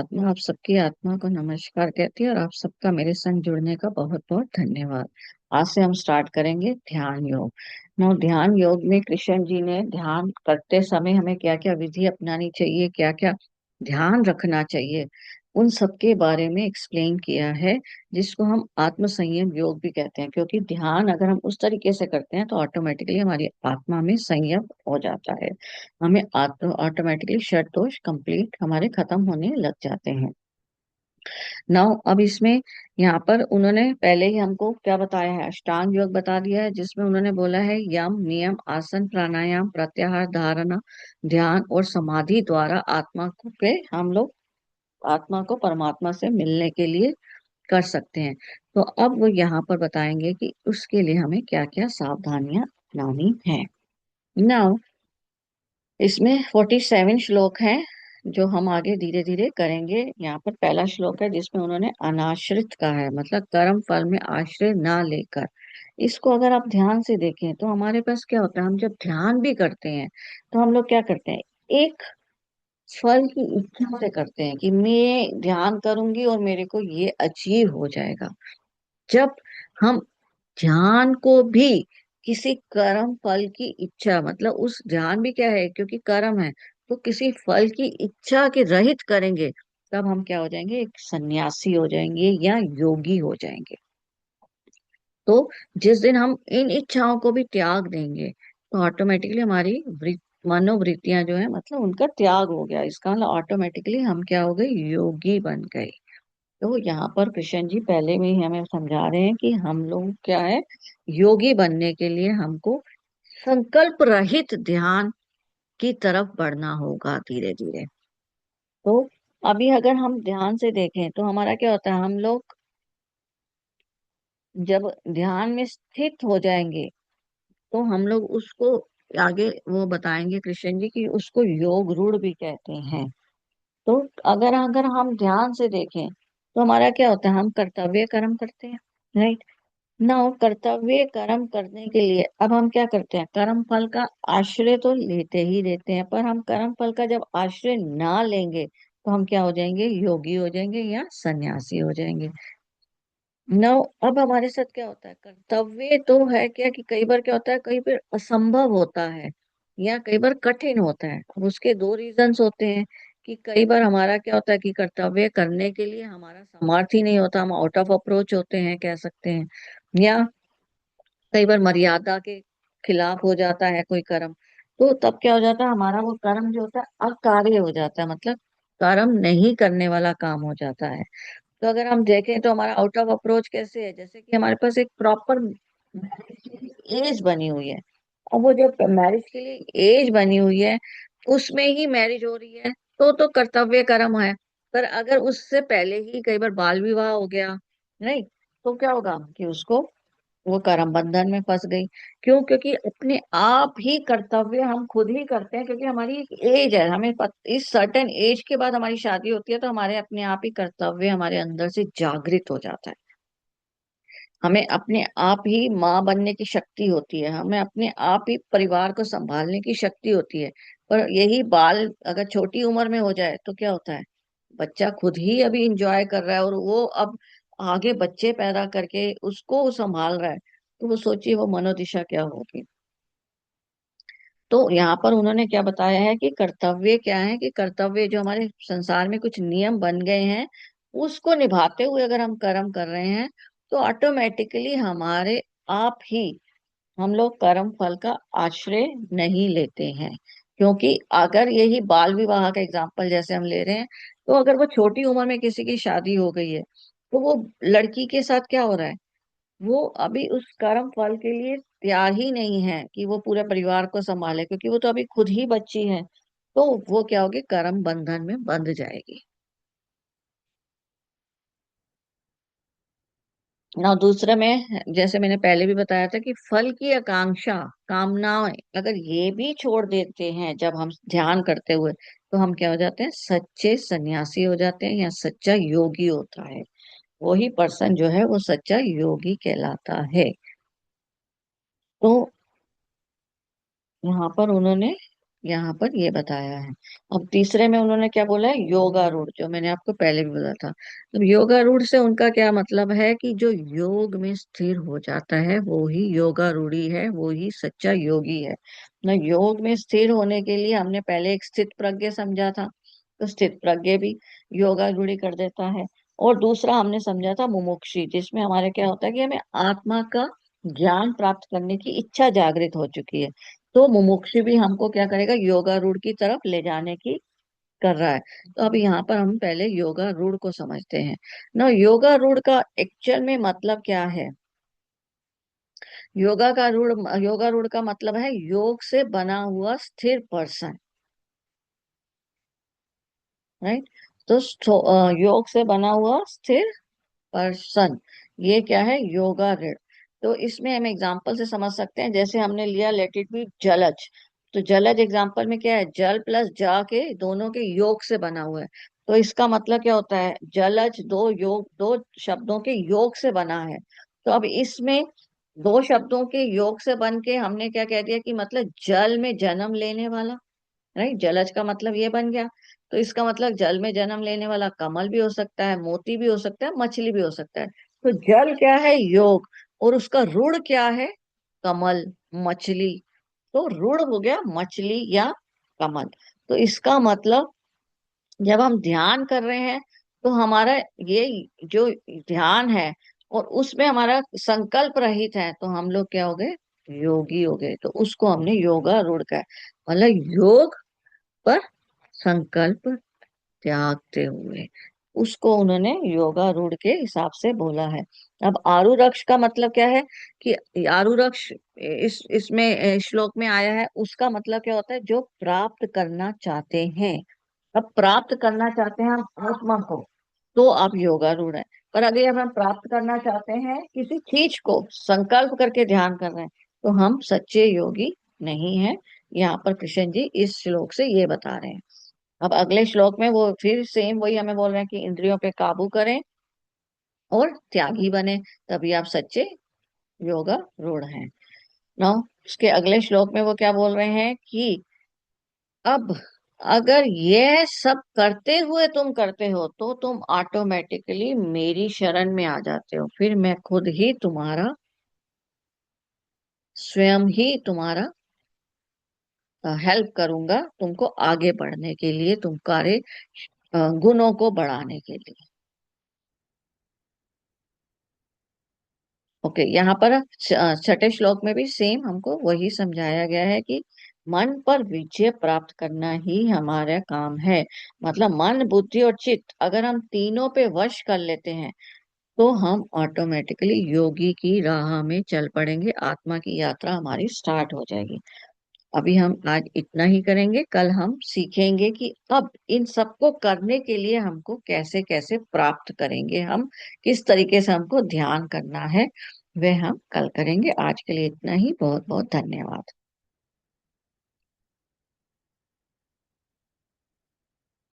आत्मा आप सबकी आत्मा को नमस्कार कहती है और आप सबका मेरे संग जुड़ने का बहुत बहुत धन्यवाद। आज से हम स्टार्ट करेंगे ध्यान योग। नो ध्यान योग में कृष्ण जी ने ध्यान करते समय हमें क्या क्या विधि अपनानी चाहिए, क्या क्या ध्यान रखना चाहिए, उन सब के बारे में एक्सप्लेन किया है, जिसको हम आत्म संयम योग भी कहते हैं। क्योंकि ध्यान अगर हम उस तरीके से करते हैं तो ऑटोमेटिकली हमारी आत्मा में संयम हो जाता है। हमें ऑटोमेटिकली शट दोष कंप्लीट हमारे खत्म होने लग जाते हैं। नाउ अब इसमें यहाँ पर उन्होंने पहले ही हमको क्या बताया है, अष्टांग योग बता दिया है, जिसमें उन्होंने बोला है यम नियम आसन प्राणायाम प्रत्याहार धारणा ध्यान और समाधि द्वारा आत्मा को पे हम लोग आत्मा को परमात्मा से मिलने के लिए कर सकते हैं। तो अब वो यहाँ पर बताएंगे कि उसके लिए हमें क्या क्या सावधानियां अपनानी है। नाउ इसमें 47 श्लोक हैं जो हम आगे धीरे धीरे करेंगे। यहाँ पर पहला श्लोक है जिसमें उन्होंने अनाश्रित कहा है, मतलब कर्म फल में आश्रय ना लेकर। इसको अगर आप ध्यान से देखें तो हमारे पास क्या होता है, हम जब ध्यान भी करते हैं तो हम लोग क्या करते हैं, एक फल की इच्छा से करते हैं कि मैं ध्यान करूंगी और मेरे को ये अचीव हो जाएगा। जब हम ध्यान को भी किसी कर्म फल की इच्छा, मतलब उस ध्यान भी क्या है क्योंकि कर्म है, तो किसी फल की इच्छा के रहित करेंगे, तब हम क्या हो जाएंगे, एक सन्यासी हो जाएंगे या योगी हो जाएंगे। तो जिस दिन हम इन इच्छाओं को भी त्याग देंगे तो ऑटोमेटिकली हमारी मनोवृत्तियां जो है, मतलब उनका त्याग हो गया, इसका मतलब ऑटोमेटिकली हम क्या हो गए, योगी बन गए। तो यहाँ पर कृष्ण जी पहले में ही हमें समझा रहे हैं कि हम लोग क्या है, योगी बनने के लिए हमको संकल्प रहित ध्यान की तरफ बढ़ना होगा धीरे धीरे। तो अभी अगर हम ध्यान से देखें तो हमारा क्या होता है, हम लोग जब ध्यान में स्थित हो जाएंगे तो हम लोग उसको आगे वो बताएंगे कृष्ण जी की उसको योग रूढ़ भी कहते हैं। तो अगर अगर हम ध्यान से देखें तो हमारा क्या होता है, हम कर्तव्य कर्म करते हैं, राइट। ना कर्तव्य कर्म करने के लिए अब हम क्या करते हैं, कर्म फल का आश्रय तो लेते ही लेते हैं, पर हम कर्म फल का जब आश्रय ना लेंगे तो हम क्या हो जाएंगे, योगी हो जाएंगे या सन्यासी हो जाएंगे। नो अब हमारे साथ क्या होता है, कर्तव्य तो है क्या कि कई बार क्या होता है, कई बार असंभव होता है या कई बार कठिन होता है। अब उसके दो रीजंस होते हैं कि कई बार हमारा क्या होता है कि कर्तव्य करने के लिए हमारा सामर्थ्य ही नहीं होता, हम आउट ऑफ अप्रोच होते हैं कह सकते हैं, या कई बार मर्यादा के खिलाफ हो जाता है कोई कर्म। तो तब क्या हो जाता है, हमारा वो कर्म जो होता है अकार्य हो जाता है, मतलब कर्म नहीं करने वाला काम हो जाता है। तो अगर हम देखें तो हमारा आउट ऑफ अप्रोच कैसे है, जैसे कि हमारे पास एक प्रॉपर एज बनी हुई है। अब वो जो मैरिज के लिए एज बनी हुई है उसमें ही मैरिज हो रही है तो कर्तव्य कर्म है। पर अगर उससे पहले ही कई बार बाल विवाह हो गया, नहीं, तो क्या होगा कि उसको वो कर्म बंधन में फंस गई। क्यों, क्योंकि अपने आप ही कर्तव्य हम खुद ही करते हैं, क्योंकि हमारी एक एज है, इस सर्टेन एज के बाद हमारी शादी होती है तो हमारे अपने आप ही कर्तव्य हमारे अंदर से जागृत हो जाता है। हमें अपने आप ही माँ बनने की शक्ति होती है, हमें अपने आप ही परिवार को संभालने की शक्ति होती है। पर यही बाल अगर छोटी उम्र में हो जाए तो क्या होता है, बच्चा खुद ही अभी इंजॉय कर रहा है और वो अब आगे बच्चे पैदा करके उसको वो संभाल रहा है, तो वो सोचिए वो मनोदिशा क्या होगी। तो यहाँ पर उन्होंने क्या बताया है कि कर्तव्य क्या है, कि कर्तव्य जो हमारे संसार में कुछ नियम बन गए हैं उसको निभाते हुए अगर हम कर्म कर रहे हैं तो ऑटोमेटिकली हमारे आप ही हम लोग कर्म फल का आश्रय नहीं लेते हैं। क्योंकि अगर यही बाल विवाह का एग्जाम्पल जैसे हम ले रहे हैं, तो अगर वो छोटी उम्र में किसी की शादी हो गई है तो वो लड़की के साथ क्या हो रहा है, वो अभी उस कर्म फल के लिए तैयार ही नहीं है कि वो पूरे परिवार को संभाले, क्योंकि वो तो अभी खुद ही बच्ची है। तो वो क्या होगी, कर्म बंधन में बंध जाएगी। ना दूसरे में जैसे मैंने पहले भी बताया था कि फल की आकांक्षा कामनाएं अगर ये भी छोड़ देते हैं जब हम ध्यान करते हुए, तो हम क्या हो जाते हैं, सच्चे सन्यासी हो जाते हैं या सच्चा योगी होता है। वही पर्सन जो है वो सच्चा योगी कहलाता है। तो यहाँ पर उन्होंने यहाँ पर ये बताया है। अब तीसरे में उन्होंने क्या बोला है, योगारूढ़, जो मैंने आपको पहले भी बोला था। तो योगारूढ़ से उनका क्या मतलब है कि जो योग में स्थिर हो जाता है वो ही योगारूढ़ी है, वो ही सच्चा योगी है ना। योग में स्थिर होने के लिए हमने पहले एक स्थित प्रज्ञ समझा था, तो स्थित प्रज्ञ भी योगारूढ़ी कर देता है। और दूसरा हमने समझा था मुमुक्षु, जिसमें हमारे क्या होता है कि हमें आत्मा का ज्ञान प्राप्त करने की इच्छा जागृत हो चुकी है, तो मुमुक्षु भी हमको क्या करेगा, योगारूढ़ की तरफ ले जाने की कर रहा है। तो अब यहाँ पर हम पहले योगारूढ़ को समझते हैं ना। योगारूढ़ का एक्चुअल में मतलब क्या है? योगारूढ़ का मतलब है योग से बना हुआ स्थिर पर्सन, राइट। तो योग से बना हुआ स्थिर पर्सन, ये क्या है, योगा ऋण। तो इसमें हम एग्जांपल से समझ सकते हैं, जैसे हमने लिया लेट इट बी जलज। तो जलज एग्जांपल में क्या है, जल प्लस जा के दोनों के योग से बना हुआ है। तो इसका मतलब क्या होता है, जलज दो शब्दों के योग से बना है। तो अब इसमें दो शब्दों के योग से बन के हमने क्या कह दिया कि मतलब जल में जन्म लेने वाला, राइट। जलज का मतलब ये बन गया। तो इसका मतलब जल में जन्म लेने वाला कमल भी हो सकता है, मोती भी हो सकता है, मछली भी हो सकता है। तो जल क्या है, योग, और उसका रुड़ क्या है, कमल, मछली। तो रुड़ हो गया मछली या कमल। तो इसका मतलब जब हम ध्यान कर रहे हैं तो हमारा ये जो ध्यान है और उसमें हमारा संकल्प रहित है, तो हम लोग क्या हो गए, योगी हो गए। तो उसको हमने योगा रूढ़ का है, मतलब योग पर संकल्प त्यागते हुए, उसको उन्होंने योगा रूढ़ के हिसाब से बोला है। अब आरुरक्ष का मतलब क्या है कि आरुरक्ष इस इसमें श्लोक में आया है, उसका मतलब क्या होता है, जो प्राप्त करना चाहते हैं। अब प्राप्त करना चाहते हैं हम आत्मा को, तो आप योगारूढ़ है। पर अगर हम प्राप्त करना चाहते हैं किसी चीज को, संकल्प करके ध्यान कर रहे हैं, तो हम सच्चे योगी नहीं हैं। यहाँ पर कृष्ण जी इस श्लोक से ये बता रहे हैं। अब अगले श्लोक में वो फिर सेम वही हमें बोल रहे हैं कि इंद्रियों पे काबू करें और त्यागी बने, तभी आप सच्चे योगा रूढ़ हैं। ना, उसके अगले श्लोक में वो क्या बोल रहे हैं कि अब अगर ये सब करते हुए तुम करते हो तो तुम ऑटोमेटिकली मेरी शरण में आ जाते हो, फिर मैं खुद ही तुम्हारा, स्वयं ही तुम्हारा हेल्प करूंगा तुमको आगे बढ़ने के लिए, तुम्हारे गुणों को बढ़ाने के लिए। ओके, यहाँ पर छठे श्लोक में भी सेम हमको वही समझाया गया है कि मन पर विजय प्राप्त करना ही हमारा काम है। मतलब मन, बुद्धि और चित्त अगर हम तीनों पे वश कर लेते हैं तो हम ऑटोमेटिकली योगी की राह में चल पड़ेंगे, आत्मा की यात्रा हमारी स्टार्ट हो जाएगी। अभी हम आज इतना ही करेंगे, कल हम सीखेंगे कि अब इन सबको करने के लिए हमको कैसे कैसे प्राप्त करेंगे, हम किस तरीके से हमको ध्यान करना है, वह हम कल करेंगे। आज के लिए इतना ही, बहुत बहुत धन्यवाद।